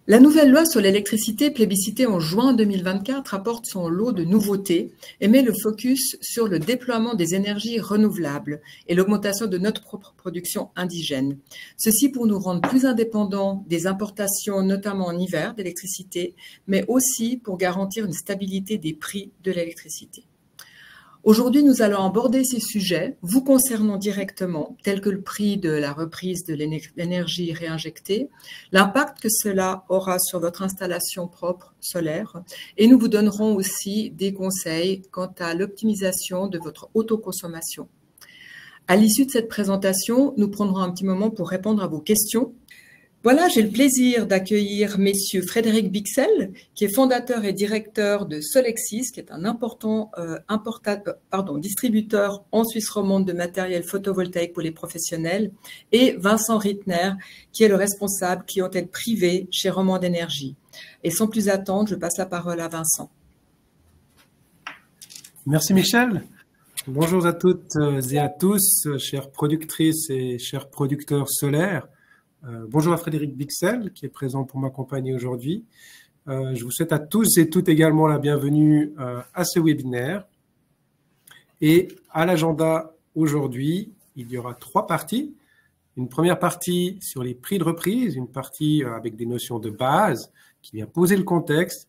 La nouvelle loi sur l'électricité plébiscitée en juin 2024 apporte son lot de nouveautés et met le focus sur le déploiement des énergies renouvelables et l'augmentation de notre propre production indigène. Ceci pour nous rendre plus indépendants des importations, notamment en hiver, d'électricité, mais aussi pour garantir une stabilité des prix de l'électricité. Aujourd'hui, nous allons aborder ces sujets vous concernant directement, tels que le prix de la reprise de l'énergie réinjectée, l'impact que cela aura sur votre installation propre solaire, et nous vous donnerons aussi des conseils quant à l'optimisation de votre autoconsommation. À l'issue de cette présentation, nous prendrons un petit moment pour répondre à vos questions. Voilà, j'ai le plaisir d'accueillir messieurs Frédéric Bixel, qui est fondateur et directeur de Solexis, qui est un important distributeur en Suisse romande de matériel photovoltaïque pour les professionnels, et Vincent Rittner, qui est le responsable clientèle privée chez Romande Énergie. Et sans plus attendre, je passe la parole à Vincent. Merci Michel. Bonjour à toutes et à tous, chères productrices et chers producteurs solaires. Bonjour à Frédéric Bixel qui est présent pour m'accompagner aujourd'hui. Je vous souhaite à tous et toutes également la bienvenue à ce webinaire. Et à l'agenda aujourd'hui, il y aura 3 parties. Une première partie sur les prix de reprise, une partie avec des notions de base qui vient poser le contexte,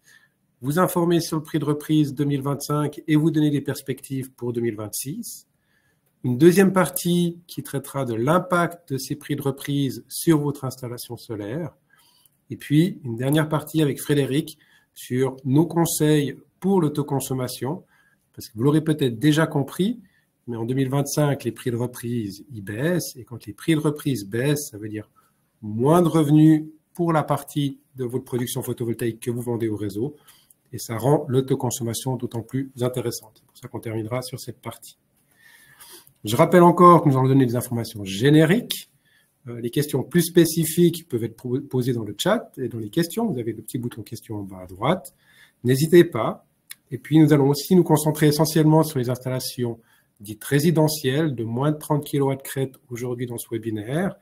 vous informer sur le prix de reprise 2025 et vous donner des perspectives pour 2026. Une deuxième partie qui traitera de l'impact de ces prix de reprise sur votre installation solaire. Et puis, une dernière partie avec Frédéric sur nos conseils pour l'autoconsommation. Parce que vous l'aurez peut-être déjà compris, mais en 2025, les prix de reprise, ils baissent. Et quand les prix de reprise baissent, ça veut dire moins de revenus pour la partie de votre production photovoltaïque que vous vendez au réseau. Et ça rend l'autoconsommation d'autant plus intéressante. C'est pour ça qu'on terminera sur cette partie. Je rappelle encore que nous allons donner des informations génériques. Les questions plus spécifiques peuvent être posées dans le chat et dans les questions. Vous avez le petit bouton questions en bas à droite. N'hésitez pas. Et puis, nous allons aussi nous concentrer essentiellement sur les installations dites résidentielles de moins de 30 kW crête aujourd'hui dans ce webinaire.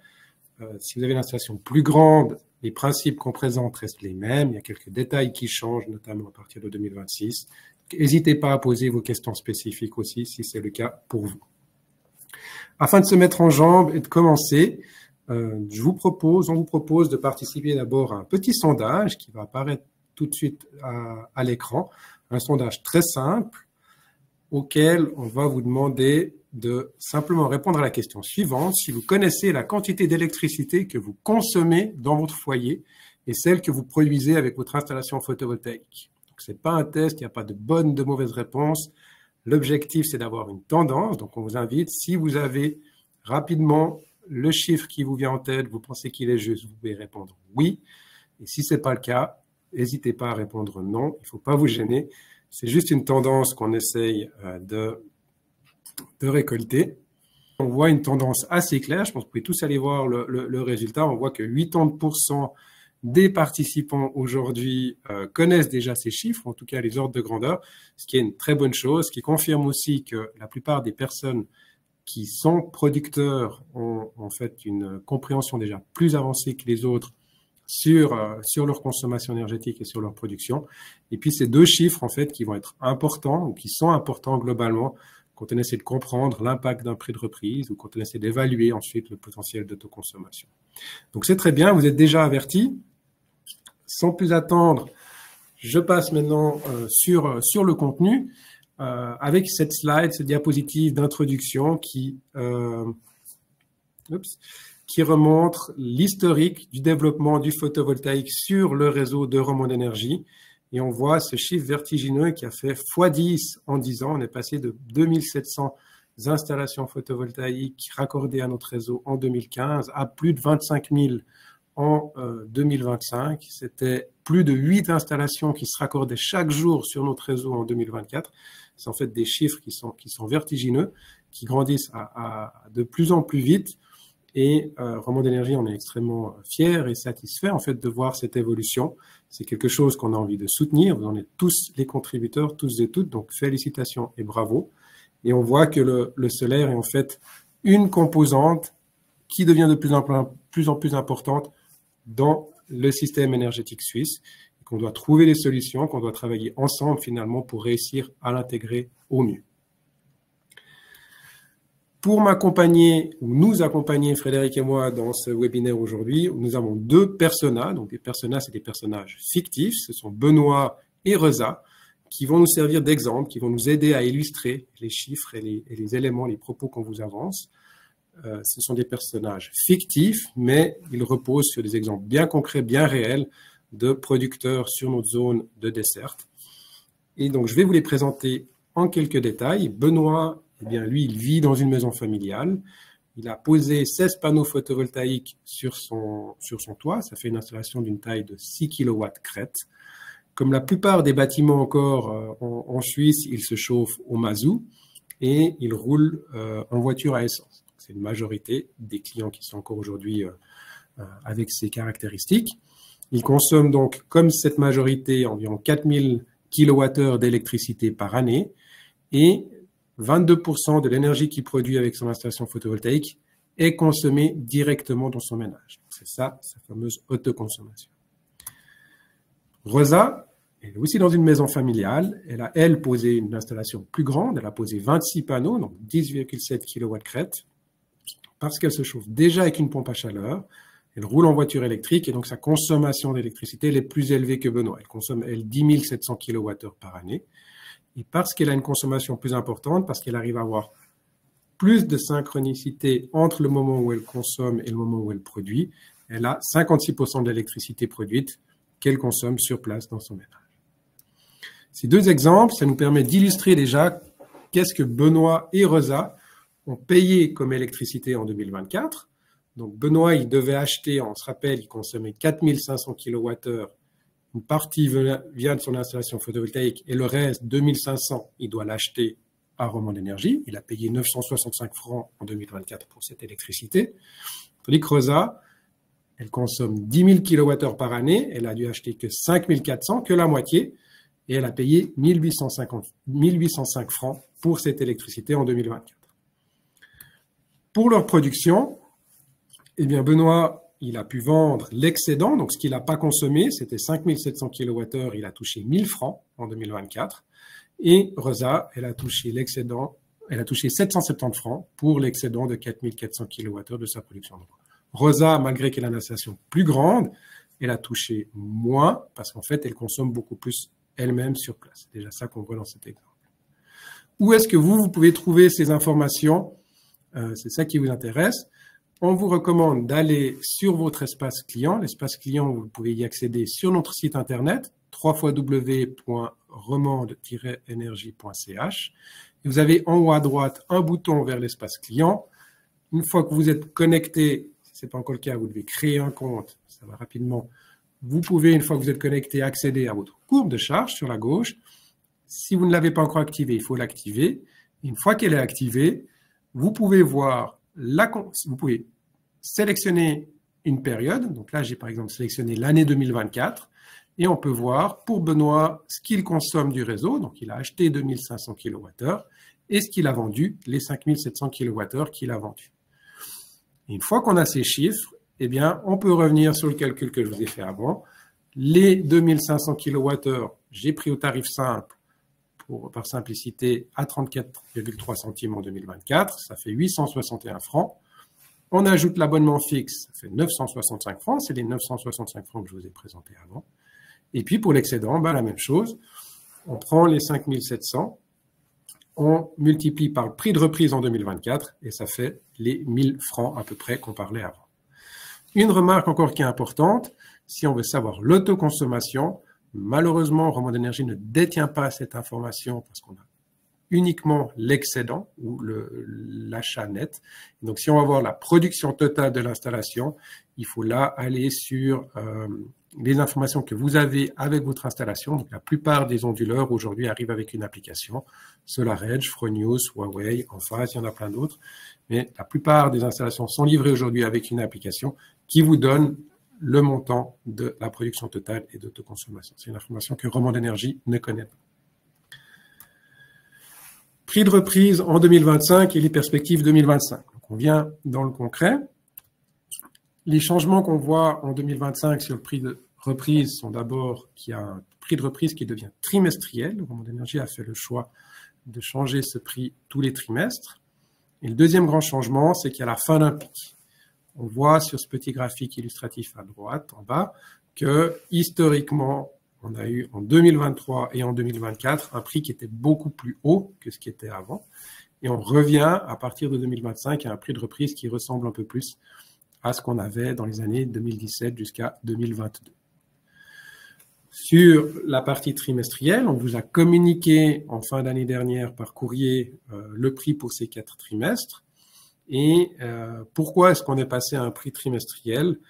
Si vous avez une installation plus grande, les principes qu'on présente restent les mêmes. Il y a quelques détails qui changent, notamment à partir de 2026. N'hésitez pas à poser vos questions spécifiques aussi, si c'est le cas pour vous. Afin de se mettre en jambes et de commencer, on vous propose de participer d'abord à un petit sondage qui va apparaître tout de suite à l'écran. Un sondage très simple auquel on va vous demander de simplement répondre à la question suivante. Si vous connaissez la quantité d'électricité que vous consommez dans votre foyer et celle que vous produisez avec votre installation photovoltaïque. Ce n'est pas un test, il n'y a pas de bonne ou de mauvaise réponse. L'objectif, c'est d'avoir une tendance. Donc, on vous invite, si vous avez rapidement le chiffre qui vous vient en tête, vous pensez qu'il est juste, vous pouvez répondre oui. Et si ce n'est pas le cas, n'hésitez pas à répondre non. Il ne faut pas vous gêner. C'est juste une tendance qu'on essaye de récolter. On voit une tendance assez claire. Je pense que vous pouvez tous aller voir le résultat. On voit que 80% des participants aujourd'hui connaissent déjà ces chiffres, en tout cas les ordres de grandeur, ce qui est une très bonne chose, ce qui confirme aussi que la plupart des personnes qui sont producteurs ont en fait une compréhension déjà plus avancée que les autres sur leur consommation énergétique et sur leur production. Et puis ces 2 chiffres en fait qui vont être importants ou qui sont importants globalement quand on essaie de comprendre l'impact d'un prix de reprise ou quand on essaie d'évaluer ensuite le potentiel d'autoconsommation. Donc c'est très bien, vous êtes déjà avertis. Sans plus attendre, je passe maintenant sur le contenu avec cette slide, cette diapositive d'introduction qui remontre l'historique du développement du photovoltaïque sur le réseau de Romande Énergie. Et on voit ce chiffre vertigineux qui a fait x10 en 10 ans. On est passé de 2700 installations photovoltaïques raccordées à notre réseau en 2015 à plus de 25 000 en 2025. C'était plus de 8 installations qui se raccordaient chaque jour sur notre réseau en 2024. C'est en fait des chiffres qui sont vertigineux, qui grandissent de plus en plus vite. Et Romande Énergie, on est extrêmement fiers et satisfaits en fait de voir cette évolution. C'est quelque chose qu'on a envie de soutenir. Vous en êtes tous les contributeurs, tous et toutes. Donc félicitations et bravo. Et on voit que le solaire est en fait une composante qui devient de plus en plus importante dans le système énergétique suisse, et qu'on doit trouver des solutions, qu'on doit travailler ensemble finalement pour réussir à l'intégrer au mieux. Pour m'accompagner, ou nous accompagner, Frédéric et moi, dans ce webinaire aujourd'hui, nous avons deux personas. Donc, des personas, c'est des personnages fictifs. Ce sont Benoît et Reza, qui vont nous servir d'exemple, qui vont nous aider à illustrer les chiffres et les éléments, les propos qu'on vous avance. Ce sont des personnages fictifs, mais ils reposent sur des exemples bien concrets, bien réels de producteurs sur notre zone de desserte. Et donc, je vais vous les présenter en quelques détails. Benoît, eh bien, lui, il vit dans une maison familiale. Il a posé 16 panneaux photovoltaïques sur son toit. Ça fait une installation d'une taille de 6 kW crête. Comme la plupart des bâtiments encore en Suisse, il se chauffe au mazout et il roule en voiture à essence. C'est une majorité des clients qui sont encore aujourd'hui avec ces caractéristiques. Il consomme donc, comme cette majorité, environ 4000 kWh d'électricité par année et 22% de l'énergie qu'il produit avec son installation photovoltaïque est consommée directement dans son ménage. C'est ça, sa fameuse autoconsommation. Rosa, elle est aussi dans une maison familiale. Elle a, elle, posé une installation plus grande. Elle a posé 26 panneaux, donc 10,7 kW crête, parce qu'elle se chauffe déjà avec une pompe à chaleur. Elle roule en voiture électrique et donc sa consommation d'électricité est plus élevée que Benoît. Elle consomme, elle, 10 700 kWh par année. Et parce qu'elle a une consommation plus importante, parce qu'elle arrive à avoir plus de synchronicité entre le moment où elle consomme et le moment où elle produit, elle a 56% de l'électricité produite qu'elle consomme sur place dans son ménage. Ces deux exemples, ça nous permet d'illustrer déjà qu'est-ce que Benoît et Rosa ont payé comme électricité en 2024. Donc Benoît, il devait acheter, on se rappelle, il consommait 4500 kWh. Une partie vient de son installation photovoltaïque et le reste, 2500, il doit l'acheter à Romande Énergie. Il a payé 965 francs en 2024 pour cette électricité. Tandis que Rosa, elle consomme 10 000 kWh par année. Elle a dû acheter que 5400, que la moitié. Et elle a payé 1805 francs pour cette électricité en 2024. Pour leur production, eh bien Benoît, il a pu vendre l'excédent, donc ce qu'il n'a pas consommé, c'était 5700 kWh, il a touché 1000 francs en 2024. Et Rosa, elle a touché l'excédent, elle a touché 770 francs pour l'excédent de 4400 kWh de sa production. Donc, Rosa, malgré qu'elle a une installation plus grande, elle a touché moins parce qu'en fait, elle consomme beaucoup plus elle-même sur place. C'est déjà ça qu'on voit dans cet exemple. Où est-ce que vous pouvez trouver ces informations? C'est ça qui vous intéresse. On vous recommande d'aller sur votre espace client. L'espace client, vous pouvez y accéder sur notre site internet, www.romande-energie.ch. Vous avez en haut à droite un bouton vers l'espace client. Une fois que vous êtes connecté, si ce n'est pas encore le cas, vous devez créer un compte, ça va rapidement. Vous pouvez, une fois que vous êtes connecté, accéder à votre courbe de charge sur la gauche. Si vous ne l'avez pas encore activée, il faut l'activer. Une fois qu'elle est activée, vous pouvez voir vous pouvez sélectionner une période. Donc là, j'ai par exemple sélectionné l'année 2024 et on peut voir pour Benoît ce qu'il consomme du réseau. Donc, il a acheté 2500 kWh et ce qu'il a vendu, les 5700 kWh qu'il a vendu. Et une fois qu'on a ces chiffres, eh bien, on peut revenir sur le calcul que je vous ai fait avant. Les 2500 kWh, j'ai pris au tarif simple par simplicité, à 34,3 centimes en 2024, ça fait 861 francs. On ajoute l'abonnement fixe, ça fait 965 francs, c'est les 965 francs que je vous ai présentés avant. Et puis pour l'excédent, ben, la même chose, on prend les 5700, on multiplie par le prix de reprise en 2024 et ça fait les 1000 francs à peu près qu'on parlait avant. Une remarque encore qui est importante, si on veut savoir l'autoconsommation, malheureusement, Romande Énergie ne détient pas cette information parce qu'on a uniquement l'excédent ou l'achat net. Donc, si on va voir la production totale de l'installation, il faut là aller sur les informations que vous avez avec votre installation. Donc, la plupart des onduleurs aujourd'hui arrivent avec une application, SolarEdge, Fronius, Huawei, Enphase, il y en a plein d'autres. Mais la plupart des installations sont livrées aujourd'hui avec une application qui vous donne le montant de la production totale et d'autoconsommation. C'est une information que Romande Énergie ne connaît pas. Prix de reprise en 2025 et les perspectives 2025. Donc on vient dans le concret. Les changements qu'on voit en 2025 sur le prix de reprise sont d'abord qu'il y a un prix de reprise qui devient trimestriel. Le Monde Énergie a fait le choix de changer ce prix tous les trimestres. Et le deuxième grand changement, c'est qu'il y a la fin d'un pic. On voit sur ce petit graphique illustratif à droite, en bas, que historiquement, on a eu en 2023 et en 2024 un prix qui était beaucoup plus haut que ce qui était avant. Et on revient à partir de 2025 à un prix de reprise qui ressemble un peu plus à ce qu'on avait dans les années 2017 jusqu'à 2022. Sur la partie trimestrielle, on vous a communiqué en fin d'année dernière par courrier le prix pour ces 4 trimestres. Et pourquoi est-ce qu'on est passé à un prix trimestriel?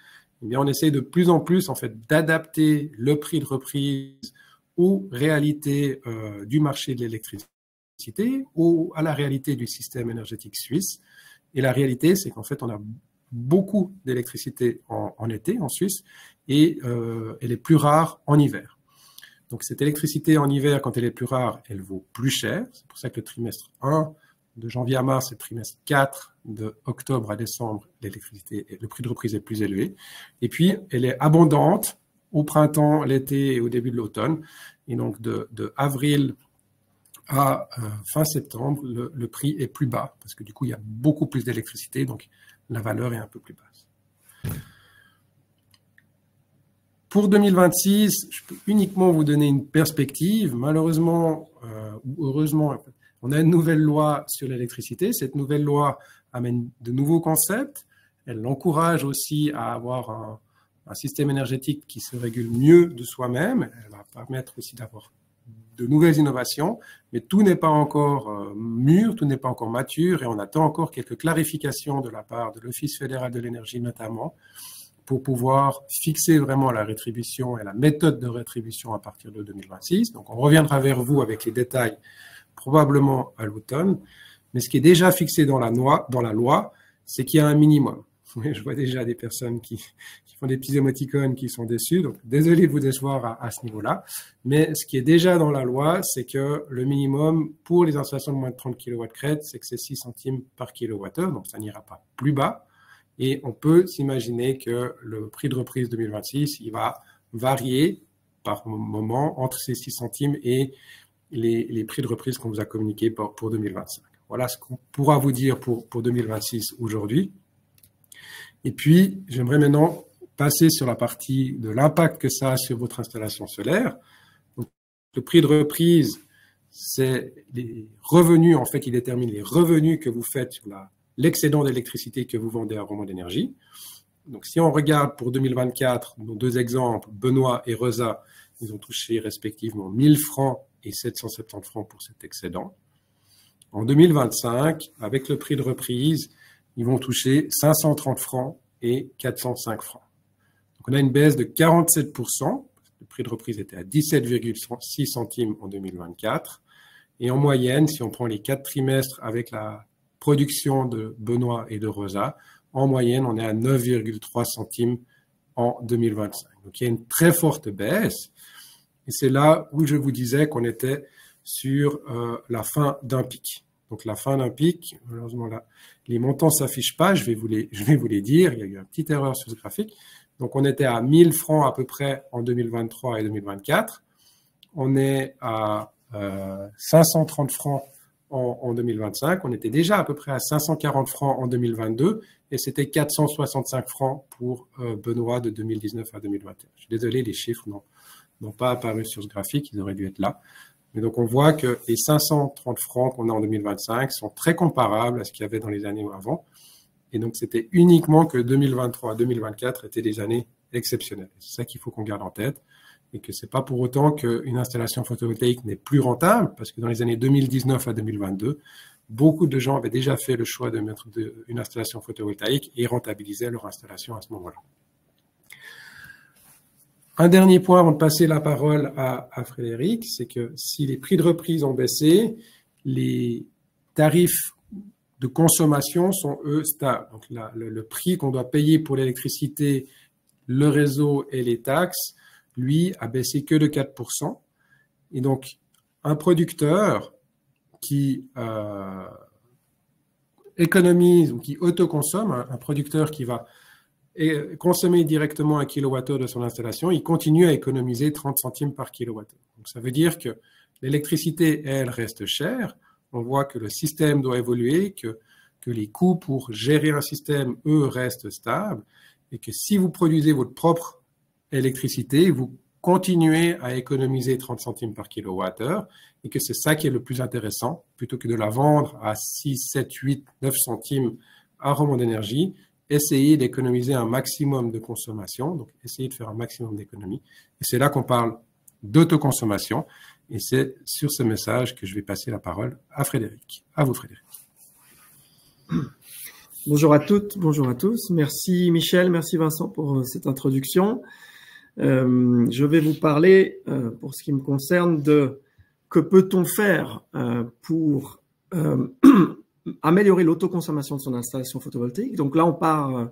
Eh bien, on essaie de plus en plus en fait d'adapter le prix de reprise aux réalités du marché de l'électricité ou à la réalité du système énergétique suisse. Et la réalité, c'est qu'en fait, on a beaucoup d'électricité en été en Suisse et elle est plus rare en hiver. Donc, cette électricité en hiver, quand elle est plus rare, elle vaut plus cher. C'est pour ça que le trimestre 1 de janvier à mars et le trimestre 4 de octobre à décembre, l'électricité, le prix de reprise est plus élevé. Et puis, elle est abondante au printemps, l'été et au début de l'automne. Et donc, de avril à fin septembre, le prix est plus bas parce que du coup, il y a beaucoup plus d'électricité, donc la valeur est un peu plus basse. Pour 2026, je peux uniquement vous donner une perspective. Malheureusement, ou heureusement, on a une nouvelle loi sur l'électricité. Cette nouvelle loi amène de nouveaux concepts. Elle encourage aussi à avoir un système énergétique qui se régule mieux de soi-même. Elle va permettre aussi d'avoir de nouvelles innovations, mais tout n'est pas encore mûr, tout n'est pas encore mature et on attend encore quelques clarifications de la part de l'Office fédéral de l'énergie notamment pour pouvoir fixer vraiment la rétribution et la méthode de rétribution à partir de 2026. Donc on reviendra vers vous avec les détails probablement à l'automne, mais ce qui est déjà fixé dans la loi, c'est qu'il y a un minimum. Je vois déjà des personnes qui font des petits émoticônes qui sont déçus, donc désolé de vous décevoir à ce niveau-là, mais ce qui est déjà dans la loi, c'est que le minimum pour les installations de moins de 30 kW crête, c'est que c'est 6 centimes par kilowattheure, donc ça n'ira pas plus bas, et on peut s'imaginer que le prix de reprise 2026, il va varier par moment entre ces 6 centimes et les prix de reprise qu'on vous a communiqués pour 2025. Voilà ce qu'on pourra vous dire pour 2026 aujourd'hui. Et puis, j'aimerais maintenant passer sur la partie de l'impact que ça a sur votre installation solaire. Donc, le prix de reprise, c'est les revenus, en fait, il détermine les revenus que vous faites sur l'excédent d'électricité que vous vendez à Romand d'énergie. Donc, si on regarde pour 2024, nos deux exemples, Benoît et Rosa, ils ont touché respectivement 1000 francs et 770 francs pour cet excédent. En 2025, avec le prix de reprise, ils vont toucher 530 francs et 405 francs. Donc, on a une baisse de 47%. Le prix de reprise était à 17,6 centimes en 2024. Et en moyenne, si on prend les 4 trimestres avec la production de Benoît et de Rosa, en moyenne, on est à 9,3 centimes en 2025. Donc, il y a une très forte baisse. Et c'est là où je vous disais qu'on était sur la fin d'un pic. Donc, la fin d'un pic, malheureusement, là, les montants ne s'affichent pas, je vais vous les dire. Il y a eu une petite erreur sur ce graphique. Donc, on était à 1000 francs à peu près en 2023 et 2024. On est à 530 francs en 2025. On était déjà à peu près à 540 francs en 2022 et c'était 465 francs pour Benoît de 2019 à 2021. Je suis désolé, les chiffres n'ont pas apparu sur ce graphique, ils auraient dû être là. Mais donc, on voit que les 530 francs qu'on a en 2025 sont très comparables à ce qu'il y avait dans les années avant. Et donc, c'était uniquement que 2023 2024 étaient des années exceptionnelles. C'est ça qu'il faut qu'on garde en tête. Et que ce n'est pas pour autant qu'une installation photovoltaïque n'est plus rentable, parce que dans les années 2019 à 2022, beaucoup de gens avaient déjà fait le choix de mettre une installation photovoltaïque et rentabilisaient leur installation à ce moment-là. Un dernier point avant de passer la parole à Frédéric, c'est que si les prix de reprise ont baissé, les tarifs de consommation sont, eux, stables. Donc, le prix qu'on doit payer pour l'électricité, le réseau et les taxes, lui, a baissé que de 4%. Et donc, un producteur qui économise ou qui autoconsomme, un producteur qui va et consommer directement 1 kWh de son installation, il continue à économiser 30 centimes par kilowattheure. Donc ça veut dire que l'électricité, elle, reste chère. On voit que le système doit évoluer, que les coûts pour gérer un système, eux, restent stables, et que si vous produisez votre propre électricité, vous continuez à économiser 30 centimes par kilowattheure, et que c'est ça qui est le plus intéressant, plutôt que de la vendre à 6, 7, 8, 9 centimes à rebond d'énergie, essayez d'économiser un maximum de consommation, donc essayez de faire un maximum d'économie. Et c'est là qu'on parle d'autoconsommation, et c'est sur ce message que je vais passer la parole à Frédéric. À vous, Frédéric. Bonjour à toutes, bonjour à tous. Merci Michel, merci Vincent pour cette introduction. Je vais vous parler, pour ce qui me concerne, de que peut-on faire pour améliorer l'autoconsommation de son installation photovoltaïque. Donc là, on part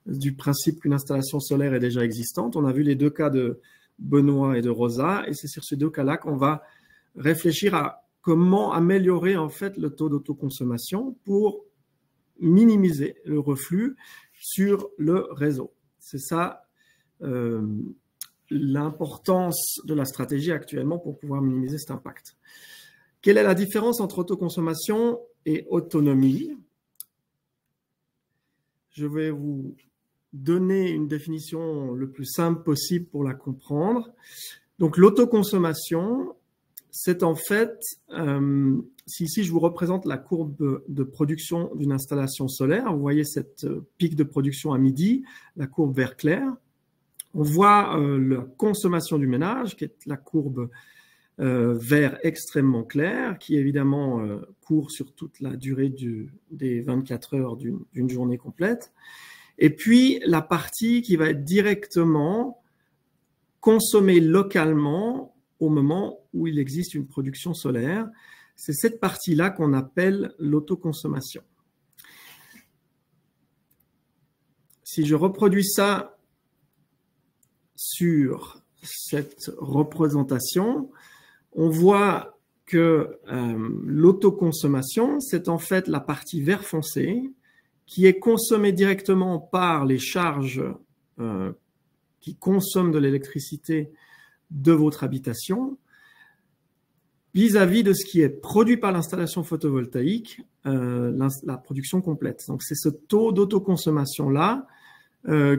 du principe qu'une installation solaire est déjà existante. On a vu les deux cas de Benoît et de Rosa, et c'est sur ces deux cas-là qu'on va réfléchir à comment améliorer en fait le taux d'autoconsommation pour minimiser le reflux sur le réseau. C'est ça l'importance de la stratégie actuellement pour pouvoir minimiser cet impact. Quelle est la différence entre autoconsommation et autonomie? Je vais vous donner une définition le plus simple possible pour la comprendre. Donc l'autoconsommation, c'est en fait, si ici je vous représente la courbe de production d'une installation solaire, vous voyez cette pic de production à midi, la courbe vert clair. On voit la consommation du ménage, qui est la courbe vert extrêmement clair, qui évidemment court sur toute la durée des 24 heures d'une journée complète. Et puis la partie qui va être directement consommée localement au moment où il existe une production solaire. C'est cette partie-là qu'on appelle l'autoconsommation. Si je reproduis ça sur cette représentation, on voit que l'autoconsommation, c'est en fait la partie vert foncé qui est consommée directement par les charges qui consomment de l'électricité de votre habitation vis-à-vis de ce qui est produit par l'installation photovoltaïque, la production complète. Donc, c'est ce taux d'autoconsommation-là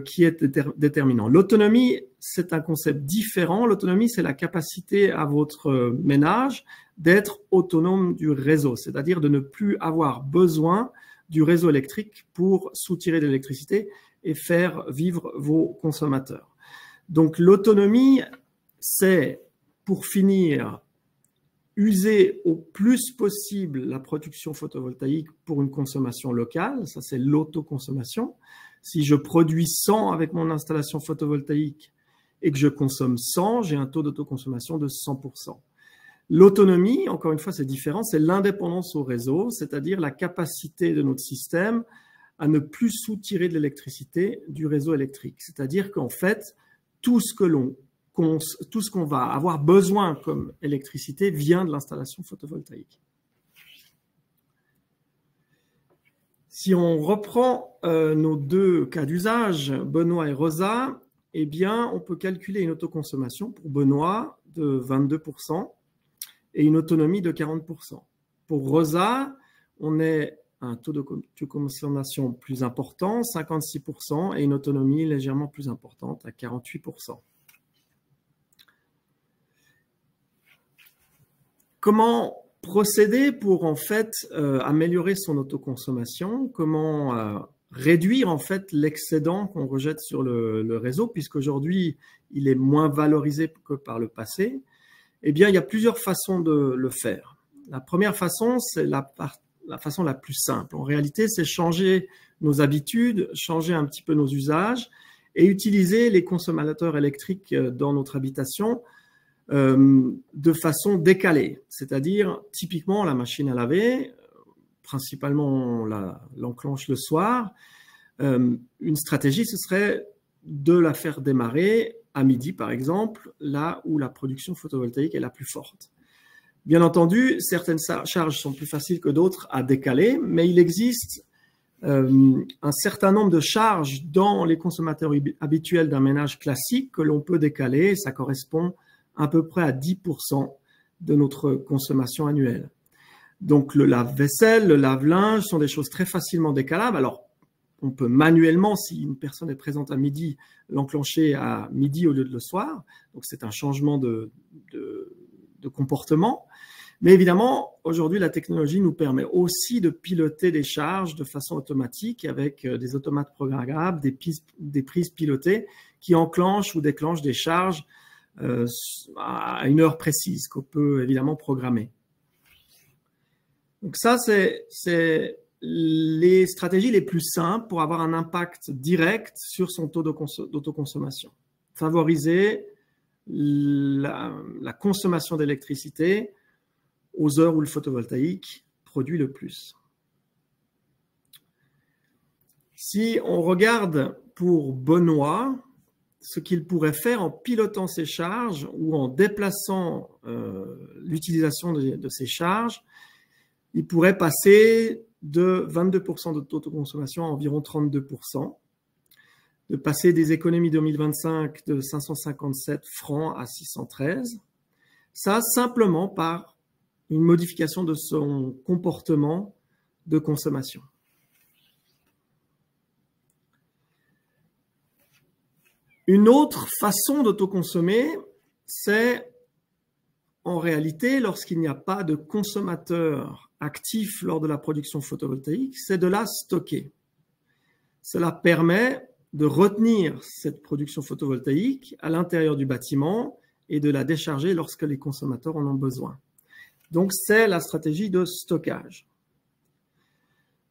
qui est déterminant. L'autonomie, c'est un concept différent. L'autonomie, c'est la capacité à votre ménage d'être autonome du réseau, c'est-à-dire de ne plus avoir besoin du réseau électrique pour soutirer de l'électricité et faire vivre vos consommateurs. Donc l'autonomie, c'est, pour finir, user au plus possible la production photovoltaïque pour une consommation locale, ça c'est l'autoconsommation. Si je produis 100 avec mon installation photovoltaïque et que je consomme 100, j'ai un taux d'autoconsommation de 100%. L'autonomie, encore une fois, c'est différent, c'est l'indépendance au réseau, c'est-à-dire la capacité de notre système à ne plus soutirer de l'électricité du réseau électrique. C'est-à-dire qu'en fait, tout ce qu'on va avoir besoin comme électricité vient de l'installation photovoltaïque. Si on reprend nos deux cas d'usage, Benoît et Rosa, eh bien, on peut calculer une autoconsommation pour Benoît de 22% et une autonomie de 40%. Pour Rosa, on est à un taux de consommation plus important, 56%, et une autonomie légèrement plus importante, à 48%. Comment procéder pour en fait améliorer son autoconsommation? Comment réduire en fait l'excédent qu'on rejette sur le réseau, puisqu'aujourd'hui il est moins valorisé que par le passé? Eh bien, il y a plusieurs façons de le faire. La première façon, c'est la façon la plus simple. En réalité, c'est changer nos habitudes, changer un petit peu nos usages et utiliser les consommateurs électriques dans notre habitation de façon décalée. C'est-à-dire, typiquement, la machine à laver, principalement, on l'enclenche le soir. Une stratégie, ce serait de la faire démarrer à midi, par exemple, là où la production photovoltaïque est la plus forte. Bien entendu, certaines charges sont plus faciles que d'autres à décaler, mais il existe un certain nombre de charges dans les consommateurs habituels d'un ménage classique que l'on peut décaler. Ça correspond à peu près à 10% de notre consommation annuelle. Donc le lave-vaisselle, le lave-linge sont des choses très facilement décalables. Alors, on peut manuellement, si une personne est présente à midi, l'enclencher à midi au lieu de le soir. Donc c'est un changement de comportement. Mais évidemment, aujourd'hui, la technologie nous permet aussi de piloter des charges de façon automatique avec des automates programmables, des prises pilotées qui enclenchent ou déclenchent des charges à une heure précise qu'on peut évidemment programmer. Donc ça, c'est les stratégies les plus simples pour avoir un impact direct sur son taux d'autoconsommation. Favoriser la consommation d'électricité aux heures où le photovoltaïque produit le plus. Si on regarde pour Benoît, ce qu'il pourrait faire en pilotant ses charges ou en déplaçant l'utilisation de ces charges, il pourrait passer de 22% d'autoconsommation à environ 32%, de passer des économies 2025 de 557 francs à 613, ça simplement par une modification de son comportement de consommation. Une autre façon d'autoconsommer, c'est en réalité, lorsqu'il n'y a pas de consommateur actif lors de la production photovoltaïque, c'est de la stocker. Cela permet de retenir cette production photovoltaïque à l'intérieur du bâtiment et de la décharger lorsque les consommateurs en ont besoin. Donc, c'est la stratégie de stockage.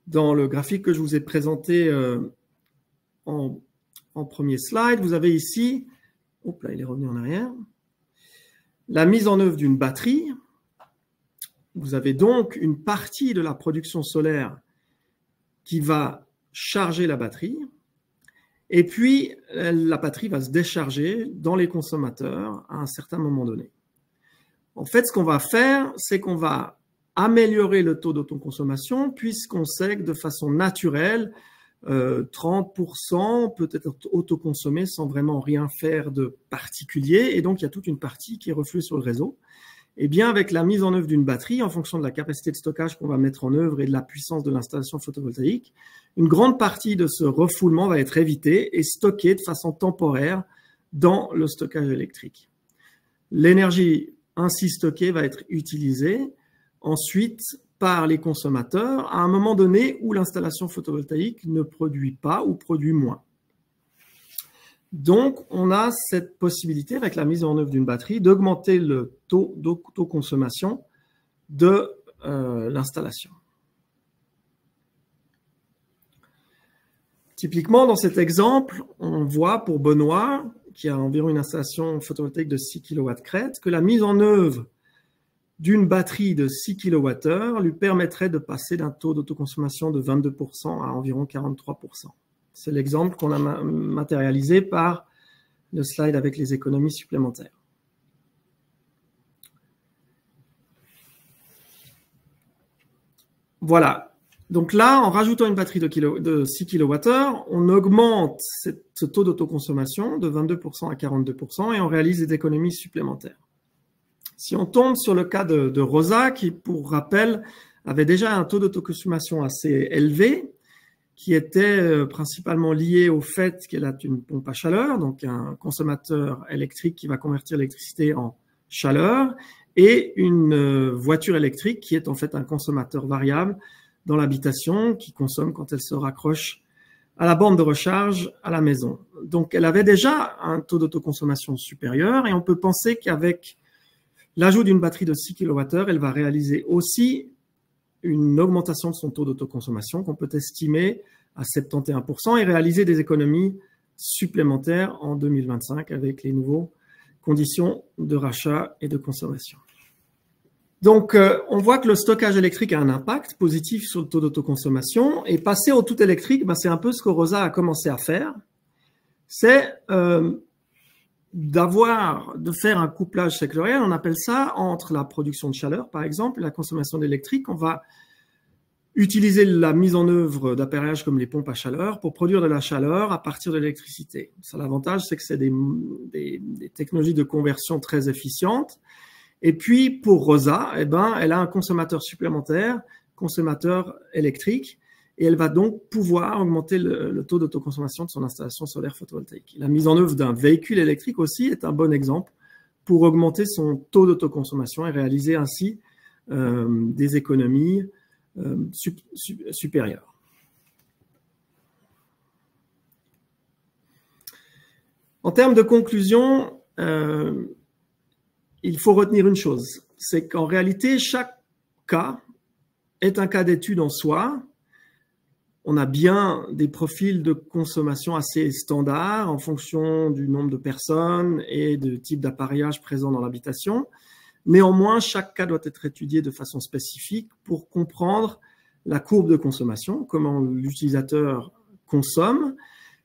Dans le graphique que je vous ai présenté en premier slide, vous avez ici, hop là, il est revenu en arrière, la mise en œuvre d'une batterie. Vous avez donc une partie de la production solaire qui va charger la batterie, et puis la batterie va se décharger dans les consommateurs à un certain moment donné. En fait, ce qu'on va faire, c'est qu'on va améliorer le taux d'autoconsommation puisqu'on sait que de façon naturelle, 30% peut être autoconsommé sans vraiment rien faire de particulier, et donc il y a toute une partie qui est refluée sur le réseau. Et bien avec la mise en œuvre d'une batterie, en fonction de la capacité de stockage qu'on va mettre en œuvre et de la puissance de l'installation photovoltaïque, une grande partie de ce refoulement va être évitée et stockée de façon temporaire dans le stockage électrique. L'énergie ainsi stockée va être utilisée ensuite par les consommateurs à un moment donné où l'installation photovoltaïque ne produit pas ou produit moins. Donc, on a cette possibilité, avec la mise en œuvre d'une batterie, d'augmenter le taux d'autoconsommation de l'installation. Typiquement, dans cet exemple, on voit pour Benoît, qui a environ une installation photovoltaïque de 6 kW crête, que la mise en œuvre d'une batterie de 6 kWh lui permettrait de passer d'un taux d'autoconsommation de 22% à environ 43%. C'est l'exemple qu'on a matérialisé par le slide avec les économies supplémentaires. Voilà. Donc là, en rajoutant une batterie de 6 kWh, on augmente ce taux d'autoconsommation de 22% à 42% et on réalise des économies supplémentaires. Si on tombe sur le cas de Rosa, qui, pour rappel, avait déjà un taux d'autoconsommation assez élevé, qui était principalement lié au fait qu'elle a une pompe à chaleur, donc un consommateur électrique qui va convertir l'électricité en chaleur, et une voiture électrique qui est en fait un consommateur variable dans l'habitation, qui consomme quand elle se raccroche à la borne de recharge à la maison. Donc elle avait déjà un taux d'autoconsommation supérieur, et on peut penser qu'avec l'ajout d'une batterie de 6 kWh, elle va réaliser aussi une augmentation de son taux d'autoconsommation qu'on peut estimer à 71% et réaliser des économies supplémentaires en 2025 avec les nouvelles conditions de rachat et de consommation. Donc, on voit que le stockage électrique a un impact positif sur le taux d'autoconsommation, et passer au tout électrique, c'est un peu ce que Rosa a commencé à faire. C'est de faire un couplage sectoriel, on appelle ça, entre la production de chaleur, par exemple, et la consommation d'électrique. On va utiliser la mise en œuvre d'appareillages comme les pompes à chaleur pour produire de la chaleur à partir de l'électricité. Ça, l'avantage, c'est que c'est des technologies de conversion très efficientes. Et puis, pour Rosa, eh ben, elle a un consommateur supplémentaire, consommateur électrique, et elle va donc pouvoir augmenter le taux d'autoconsommation de son installation solaire photovoltaïque. La mise en œuvre d'un véhicule électrique aussi est un bon exemple pour augmenter son taux d'autoconsommation et réaliser ainsi des économies supérieures. En termes de conclusion, il faut retenir une chose, c'est qu'en réalité, chaque cas est un cas d'étude en soi. On a bien des profils de consommation assez standards en fonction du nombre de personnes et du type d'appareillage présent dans l'habitation. Néanmoins, chaque cas doit être étudié de façon spécifique pour comprendre la courbe de consommation, comment l'utilisateur consomme,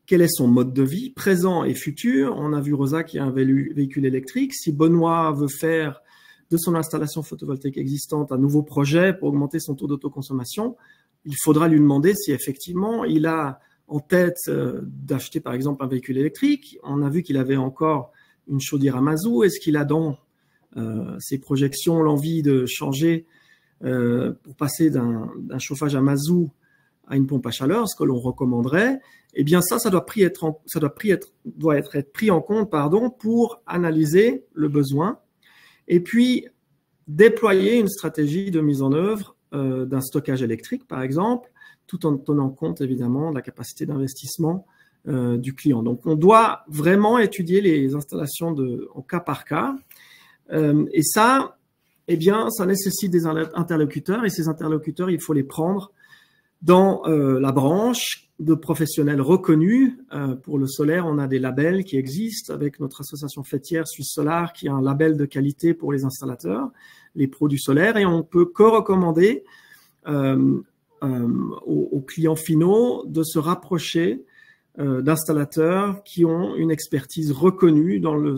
quel est son mode de vie, présent et futur. On a vu Rosa qui a un véhicule électrique. Si Benoît veut faire de son installation photovoltaïque existante un nouveau projet pour augmenter son taux d'autoconsommation, il faudra lui demander si effectivement il a en tête d'acheter par exemple un véhicule électrique. On a vu qu'il avait encore une chaudière à mazout. Est-ce qu'il a dans ses projections l'envie de changer pour passer d'un chauffage à mazout à une pompe à chaleur, ce que l'on recommanderait? Eh bien ça doit être pris en compte pour analyser le besoin et puis déployer une stratégie de mise en œuvre d'un stockage électrique, par exemple, tout en tenant compte, évidemment, de la capacité d'investissement du client. Donc, on doit vraiment étudier les installations en cas par cas. Et ça, eh bien, ça nécessite des interlocuteurs. Et ces interlocuteurs, il faut les prendre dans la branche de professionnels reconnus. Pour le solaire, on a des labels qui existent avec notre association fêtière Suisse Solar qui a un label de qualité pour les installateurs, les pros du solaire, et on peut co-recommander aux clients finaux de se rapprocher d'installateurs qui ont une expertise reconnue dans le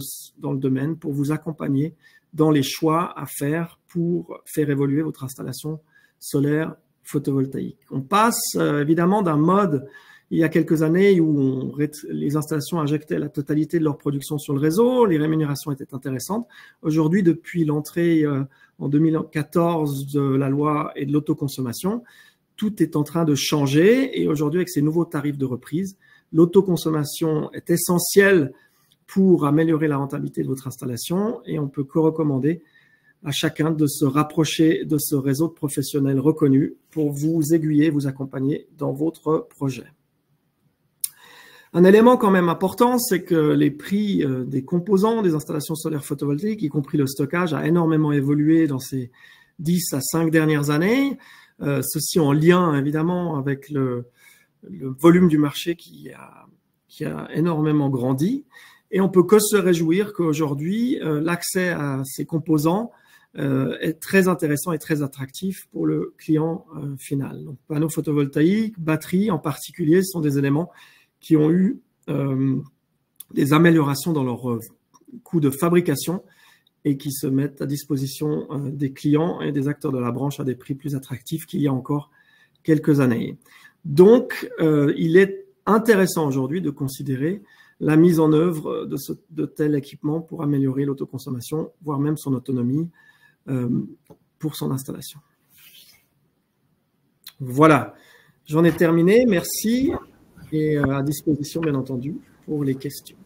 domaine pour vous accompagner dans les choix à faire pour faire évoluer votre installation solaire photovoltaïque. On passe évidemment d'un mode il y a quelques années où les installations injectaient la totalité de leur production sur le réseau, les rémunérations étaient intéressantes. Aujourd'hui, depuis l'entrée en 2014 de la loi et de l'autoconsommation, tout est en train de changer et aujourd'hui, avec ces nouveaux tarifs de reprise, l'autoconsommation est essentielle pour améliorer la rentabilité de votre installation et on peut recommander à chacun de se rapprocher de ce réseau de professionnels reconnus pour vous aiguiller, vous accompagner dans votre projet. Un élément quand même important, c'est que les prix des composants des installations solaires photovoltaïques, y compris le stockage, a énormément évolué dans ces 10 à 5 dernières années. Ceci en lien évidemment avec le volume du marché qui a énormément grandi. Et on peut que se réjouir qu'aujourd'hui, l'accès à ces composants est très intéressant et très attractif pour le client final. Donc, panneaux photovoltaïques, batteries en particulier, sont des éléments qui ont eu des améliorations dans leur coût de fabrication et qui se mettent à disposition des clients et des acteurs de la branche à des prix plus attractifs qu'il y a encore quelques années. Donc, il est intéressant aujourd'hui de considérer la mise en œuvre de tel équipement pour améliorer l'autoconsommation, voire même son autonomie pour son installation. Voilà, j'en ai terminé. Merci et à disposition, bien entendu, pour les questions.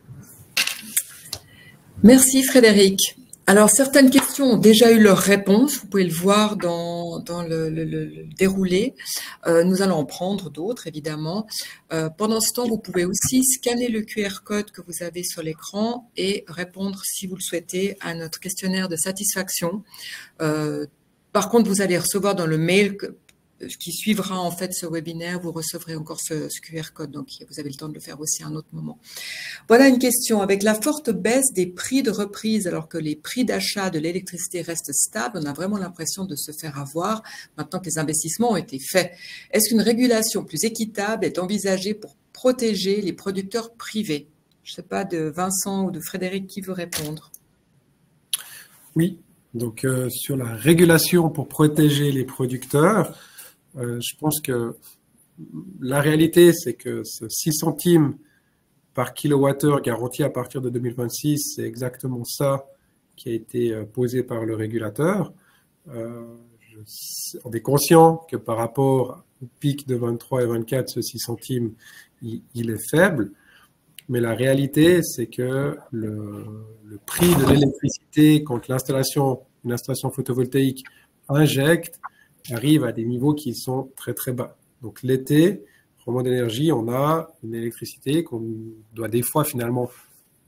Merci Frédéric. Alors, certaines questions ont déjà eu leur réponse. Vous pouvez le voir dans le déroulé. Nous allons en prendre d'autres, évidemment. Pendant ce temps, vous pouvez aussi scanner le QR code que vous avez sur l'écran et répondre, si vous le souhaitez, à notre questionnaire de satisfaction. Par contre, vous allez recevoir dans le mail qui suivra en fait ce webinaire, vous recevrez encore ce QR code, donc vous avez le temps de le faire aussi à un autre moment. Voilà une question. Avec la forte baisse des prix de reprise, alors que les prix d'achat de l'électricité restent stables, on a vraiment l'impression de se faire avoir maintenant que les investissements ont été faits. Est-ce qu'une régulation plus équitable est envisagée pour protéger les producteurs privés? Je ne sais pas, de Vincent ou de Frédéric, qui veut répondre? Oui, donc sur la régulation pour protéger les producteurs, Je pense que la réalité, c'est que ce 6 centimes par kilowattheure garanti à partir de 2026, c'est exactement ça qui a été posé par le régulateur. On est conscient que par rapport au pic de 23 et 24, ce 6 centimes, il est faible. Mais la réalité, c'est que le prix de l'électricité quand une installation photovoltaïque injecte arrive à des niveaux qui sont très très bas. Donc l'été, Romande Énergie, on a une électricité qu'on doit des fois finalement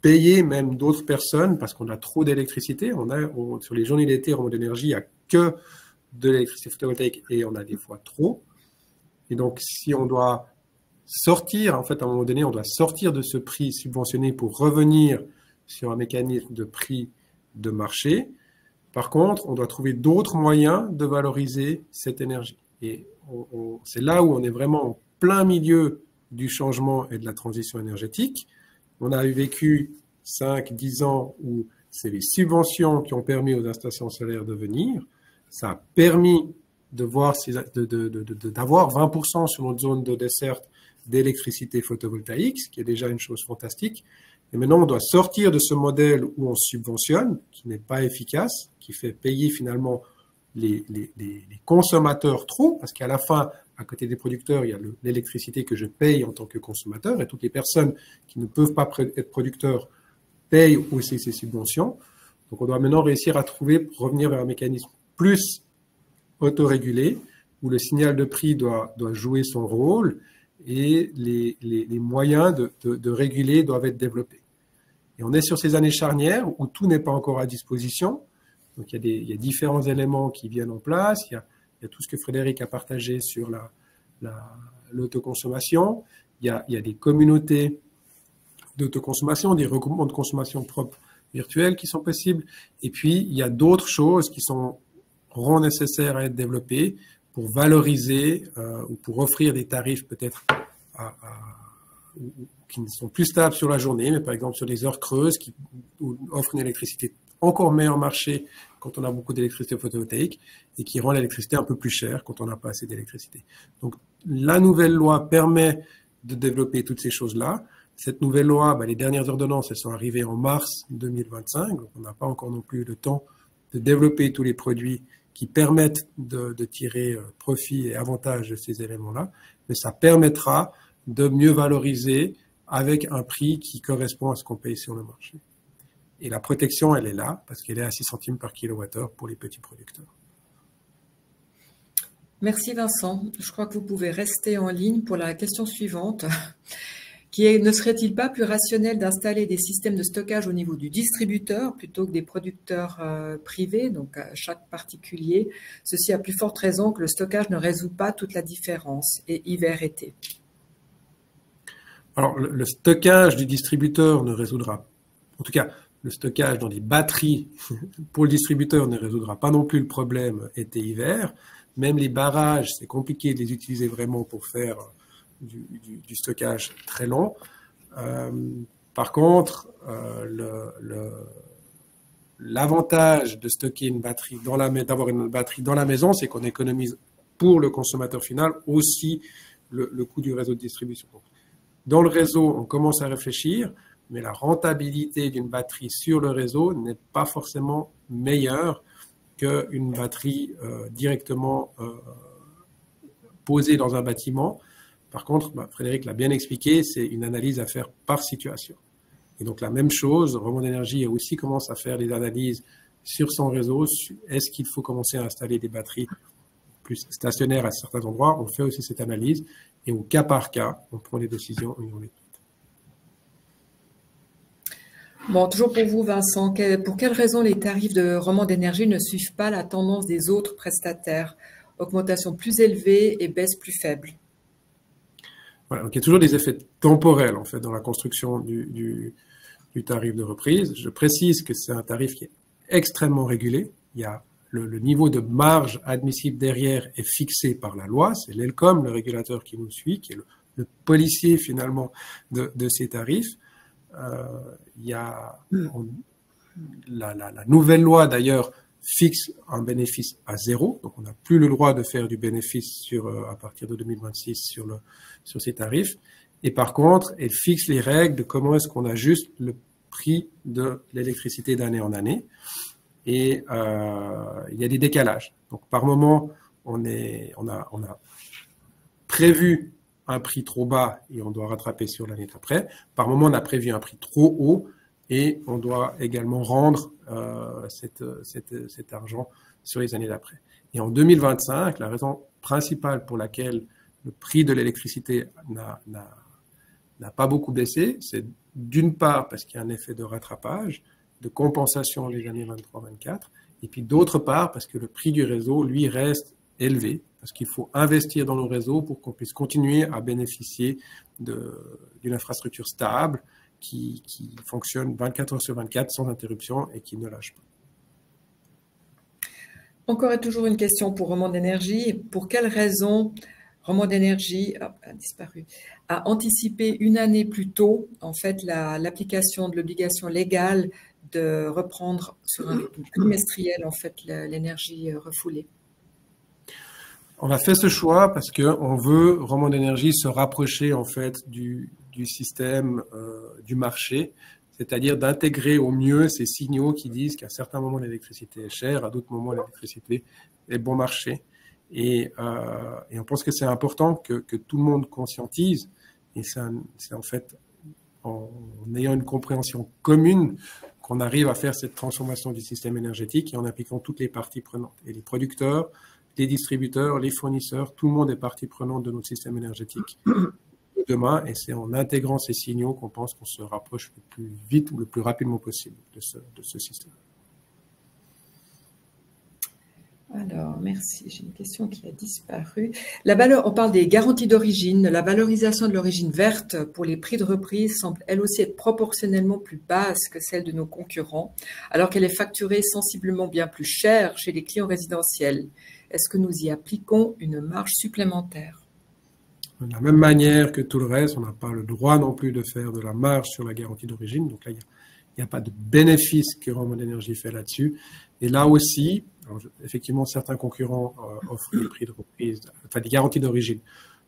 payer même d'autres personnes parce qu'on a trop d'électricité. Sur les journées d'été, Romande Énergie, il n'y a que de l'électricité photovoltaïque et on a des fois trop. Et donc si on doit sortir, en fait à un moment donné, on doit sortir de ce prix subventionné pour revenir sur un mécanisme de prix de marché. Par contre, on doit trouver d'autres moyens de valoriser cette énergie. Et c'est là où on est vraiment en plein milieu du changement et de la transition énergétique. On a vécu 5-10 ans où c'est les subventions qui ont permis aux installations solaires de venir. Ça a permis d'avoir 20% sur notre zone de desserte d'électricité photovoltaïque, ce qui est déjà une chose fantastique. Et maintenant, on doit sortir de ce modèle où on subventionne, qui n'est pas efficace, qui fait payer finalement les consommateurs trop, parce qu'à la fin, à côté des producteurs, il y a l'électricité que je paye en tant que consommateur, et toutes les personnes qui ne peuvent pas être producteurs payent aussi ces subventions. Donc on doit maintenant réussir à revenir vers un mécanisme plus autorégulé, où le signal de prix doit jouer son rôle, et les moyens de réguler doivent être développés. Et on est sur ces années charnières où tout n'est pas encore à disposition. Donc il y a différents éléments qui viennent en place. Il y a tout ce que Frédéric a partagé sur l'autoconsommation. Il y a des communautés d'autoconsommation, des regroupements de consommation propres virtuels qui sont possibles. Et puis, il y a d'autres choses qui seront nécessaires à être développées pour valoriser ou pour offrir des tarifs peut-être qui ne sont plus stables sur la journée, mais par exemple sur des heures creuses qui offrent une électricité encore meilleur marché quand on a beaucoup d'électricité photovoltaïque et qui rend l'électricité un peu plus chère quand on n'a pas assez d'électricité. Donc la nouvelle loi permet de développer toutes ces choses-là. Cette nouvelle loi, les dernières ordonnances, elles sont arrivées en mars 2025, donc on n'a pas encore non plus le temps de développer tous les produits qui permettent de tirer profit et avantage de ces éléments-là, mais ça permettra de mieux valoriser avec un prix qui correspond à ce qu'on paye sur le marché. Et la protection, elle est là, parce qu'elle est à 6 centimes par kilowattheure pour les petits producteurs. Merci Vincent. Je crois que vous pouvez rester en ligne pour la question suivante, qui est: ne serait-il pas plus rationnel d'installer des systèmes de stockage au niveau du distributeur plutôt que des producteurs privés, donc à chaque particulier? Ceci à plus forte raison que le stockage ne résout pas toute la différence, et hiver-été. Alors, le stockage du distributeur ne résoudra, en tout cas, le stockage dans des batteries pour le distributeur ne résoudra pas non plus le problème été-hiver. Même les barrages, c'est compliqué de les utiliser vraiment pour faire du stockage très long. Par contre, l'avantage de stocker une batterie d'avoir une batterie dans la maison, c'est qu'on économise pour le consommateur final aussi le coût du réseau de distribution. Donc, dans le réseau, on commence à réfléchir, mais la rentabilité d'une batterie sur le réseau n'est pas forcément meilleure qu'une batterie directement posée dans un bâtiment. Par contre, Frédéric l'a bien expliqué, c'est une analyse à faire par situation. Et donc la même chose, Romande Énergie aussi commence à faire des analyses sur son réseau. Est-ce qu'il faut commencer à installer des batteries plus stationnaires à certains endroits? On fait aussi cette analyse et au cas par cas, on prend les décisions et on les. Bon, toujours pour vous, Vincent, pour quelles raisons les tarifs de Romande Énergie ne suivent pas la tendance des autres prestataires? Augmentation plus élevée et baisse plus faible. Voilà, donc il y a toujours des effets temporels en fait dans la construction du tarif de reprise. Je précise que c'est un tarif qui est extrêmement régulé. Il y a le niveau de marge admissible derrière est fixé par la loi. C'est l'ELCOM, le régulateur qui nous suit, qui est le policier finalement de ces tarifs. Il y a la nouvelle loi d'ailleurs fixe un bénéfice à 0. Donc, on n'a plus le droit de faire du bénéfice à partir de 2026 sur ces tarifs. Et par contre, elle fixe les règles de comment est-ce qu'on ajuste le prix de l'électricité d'année en année. Et il y a des décalages. Donc, par moment, on a prévu un prix trop bas et on doit rattraper sur l'année d'après. Par moment, on a prévu un prix trop haut et on doit également rendre cet argent sur les années d'après. Et en 2025, la raison principale pour laquelle le prix de l'électricité n'a pas beaucoup baissé, c'est d'une part parce qu'il y a un effet de rattrapage, de compensation les années 23-24, et puis d'autre part parce que le prix du réseau, lui, reste élevé, parce qu'il faut investir dans nos réseaux pour qu'on puisse continuer à bénéficier d'une infrastructure stable qui fonctionne 24 heures sur 24 sans interruption et qui ne lâche pas. Encore et toujours une question pour Romande Énergie. Pour quelle raison Romande Énergie a anticipé une année plus tôt en fait l'application de l'obligation légale de reprendre sur un rythme trimestriel en fait l'énergie refoulée? On a fait ce choix parce qu'on veut, Romande Énergie, se rapprocher en fait du système du marché, c'est-à-dire d'intégrer au mieux ces signaux qui disent qu'à certains moments l'électricité est chère, à d'autres moments l'électricité est bon marché. Et on pense que c'est important que tout le monde conscientise, et c'est en fait en ayant une compréhension commune qu'on arrive à faire cette transformation du système énergétique et en impliquant toutes les parties prenantes. Et les producteurs, les distributeurs, les fournisseurs, tout le monde est partie prenante de notre système énergétique de demain, et c'est en intégrant ces signaux qu'on pense qu'on se rapproche le plus vite ou le plus rapidement possible de ce système. Alors, merci. J'ai une question qui a disparu. On parle des garanties d'origine. La valorisation de l'origine verte pour les prix de reprise semble elle aussi être proportionnellement plus basse que celle de nos concurrents, alors qu'elle est facturée sensiblement bien plus cher chez les clients résidentiels. Est-ce que nous y appliquons une marge supplémentaire? De la même manière que tout le reste, on n'a pas le droit non plus de faire de la marge sur la garantie d'origine. Donc là, il n'y a pas de bénéfice que Romande Énergie fait là-dessus. Et là aussi, effectivement, certains concurrents offrent des prix de reprise, enfin des garanties d'origine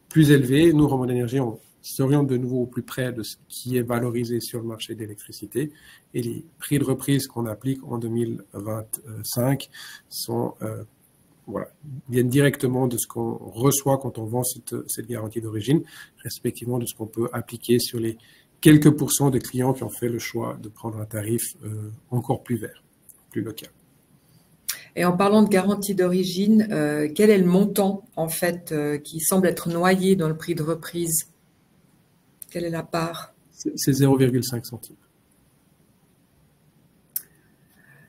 plus élevées. Nous, Romande Énergie, on s'oriente de nouveau au plus près de ce qui est valorisé sur le marché de l'électricité. Et les prix de reprise qu'on applique en 2025 viennent directement de ce qu'on reçoit quand on vend cette garantie d'origine, respectivement de ce qu'on peut appliquer sur les quelques pourcents de clients qui ont fait le choix de prendre un tarif encore plus vert, plus local. Et en parlant de garantie d'origine, quel est le montant en fait qui semble être noyé dans le prix de reprise? Quelle est la part? C'est 0,5 centimes.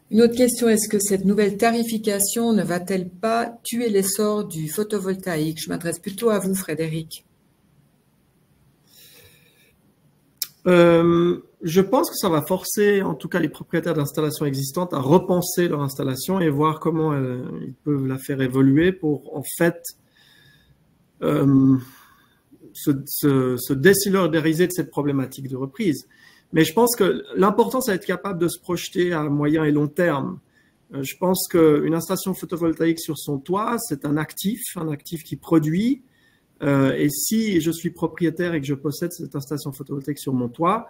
Une autre question, est-ce que cette nouvelle tarification ne va-t-elle pas tuer l'essor du photovoltaïque? Je m'adresse plutôt à vous, Frédéric. Je pense que ça va forcer, en tout cas, les propriétaires d'installations existantes à repenser leur installation et voir comment ils peuvent la faire évoluer pour, en fait, se désolidariser de cette problématique de reprise. Mais je pense que l'important, c'est d'être capable de se projeter à moyen et long terme. Je pense qu'une installation photovoltaïque sur son toit, c'est un actif qui produit. Et si je suis propriétaire et que je possède cette installation photovoltaïque sur mon toit,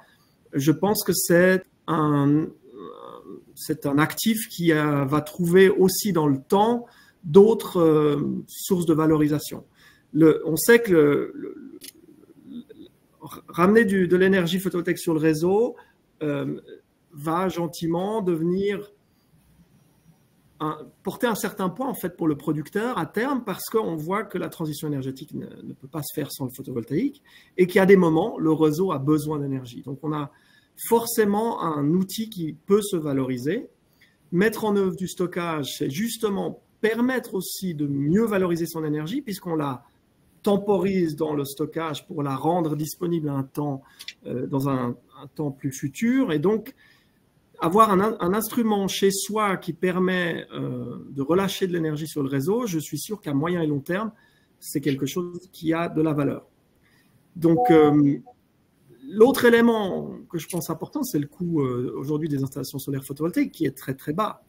je pense que c'est un actif qui va trouver aussi dans le temps d'autres sources de valorisation. On sait que ramener de l'énergie photovoltaïque sur le réseau va gentiment devenir porter un certain poids en fait pour le producteur à terme, parce qu'on voit que la transition énergétique ne peut pas se faire sans le photovoltaïque et qu'il y a des moments, le réseau a besoin d'énergie. Donc on a forcément un outil qui peut se valoriser. Mettre en œuvre du stockage, c'est justement permettre aussi de mieux valoriser son énergie, puisqu'on la temporise dans le stockage pour la rendre disponible à un temps, dans un temps plus futur. Et donc, avoir un instrument chez soi qui permet de relâcher de l'énergie sur le réseau, je suis sûr qu'à moyen et long terme, c'est quelque chose qui a de la valeur. Donc, l'autre élément que je pense important, c'est le coût aujourd'hui des installations solaires photovoltaïques qui est très très bas.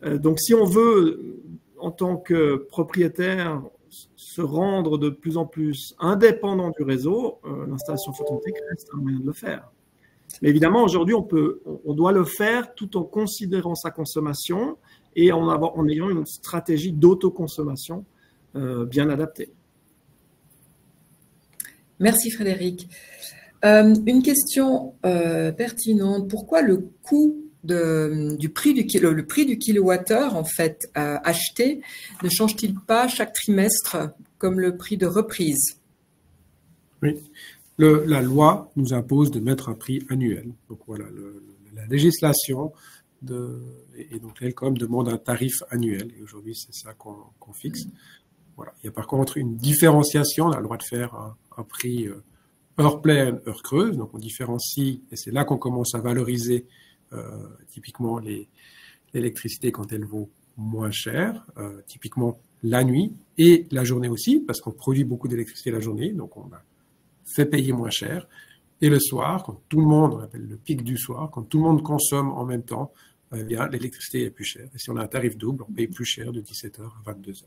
Donc, si on veut, en tant que propriétaire, se rendre de plus en plus indépendant du réseau, l'installation photovoltaïque reste un moyen de le faire. Mais évidemment, aujourd'hui, on doit le faire tout en considérant sa consommation et en ayant une stratégie d'autoconsommation bien adaptée. Merci Frédéric. Une question pertinente. Pourquoi le coût du prix du kilowattheure en fait acheté ne change-t-il pas chaque trimestre comme le prix de reprise? Oui, la loi nous impose de mettre un prix annuel. Donc voilà, la législation et donc l'ELCOM demande un tarif annuel. Et aujourd'hui, c'est ça qu'on fixe. Voilà. Il y a par contre une différenciation. On a le droit de faire un prix heure pleine, heure creuse. Donc on différencie, et c'est là qu'on commence à valoriser typiquement l'électricité quand elle vaut moins cher, typiquement la nuit et la journée aussi, parce qu'on produit beaucoup d'électricité la journée, donc on a fait payer moins cher. Et le soir, quand tout le monde, on appelle le pic du soir, quand tout le monde consomme en même temps, eh bien l'électricité est plus chère. Et si on a un tarif double, on paye plus cher de 17h à 22h.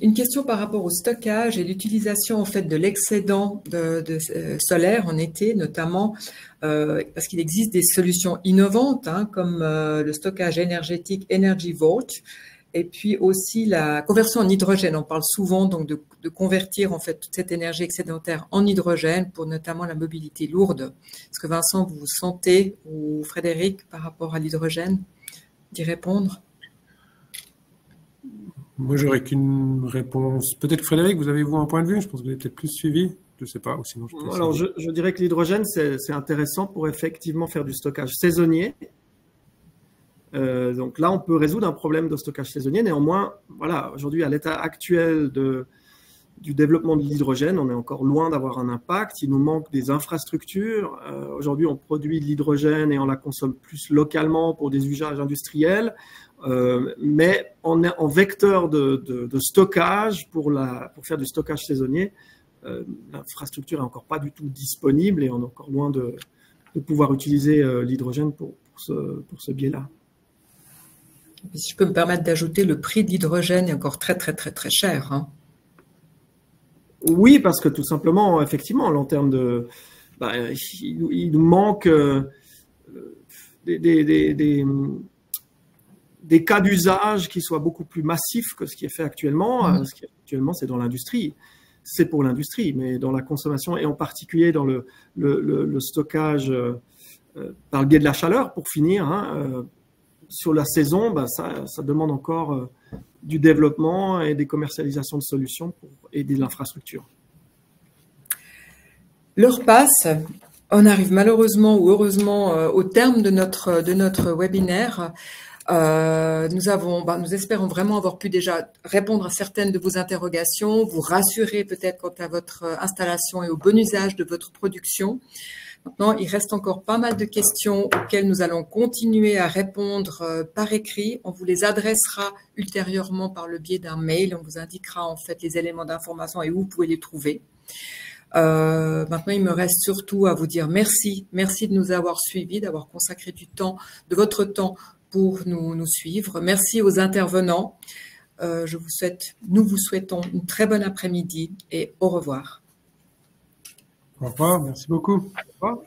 Une question par rapport au stockage et l'utilisation en fait de l'excédent de solaire en été, notamment parce qu'il existe des solutions innovantes comme le stockage énergétique Energy Vault et puis aussi la conversion en hydrogène. On parle souvent donc de convertir en fait toute cette énergie excédentaire en hydrogène pour notamment la mobilité lourde. Est-ce que Vincent, vous vous sentez ou Frédéric par rapport à l'hydrogène d'y répondre? Moi, j'aurais qu'une réponse. Peut-être Frédéric, vous avez-vous un point de vue? Je pense que vous avez peut-être plus suivi. Je ne sais pas. Ou sinon, alors, je dirais que l'hydrogène, c'est intéressant pour effectivement faire du stockage saisonnier. Donc là, on peut résoudre un problème de stockage saisonnier. Néanmoins, voilà, aujourd'hui, à l'état actuel du développement de l'hydrogène, on est encore loin d'avoir un impact. Il nous manque des infrastructures. Aujourd'hui, on produit de l'hydrogène et on la consomme plus localement pour des usages industriels. Mais en vecteur de stockage pour faire du stockage saisonnier, l'infrastructure est encore pas du tout disponible et on est encore loin de pouvoir utiliser l'hydrogène pour ce biais-là. Si je peux me permettre d'ajouter, le prix de l'hydrogène est encore très cher. Hein. Oui, parce que tout simplement, effectivement, en termes de, il nous manque des cas d'usage qui soient beaucoup plus massifs que ce qui est fait actuellement. Ce qui est actuellement, c'est dans l'industrie. C'est pour l'industrie, mais dans la consommation et en particulier dans le stockage par le biais de la chaleur, pour finir, sur la saison, ça demande encore du développement et des commercialisations de solutions pour aider l'infrastructure. L'heure passe. On arrive malheureusement ou heureusement au terme de notre webinaire. Nous espérons vraiment avoir pu déjà répondre à certaines de vos interrogations, vous rassurer peut-être quant à votre installation et au bon usage de votre production. Maintenant, il reste encore pas mal de questions auxquelles nous allons continuer à répondre par écrit. On vous les adressera ultérieurement par le biais d'un mail. On vous indiquera en fait les éléments d'information et où vous pouvez les trouver. Maintenant, il me reste surtout à vous dire merci. Merci de nous avoir suivis, d'avoir consacré du temps, de votre temps pour nous suivre. Merci aux intervenants. Nous vous souhaitons une très bonne après-midi et au revoir. Au revoir, merci beaucoup. Au revoir.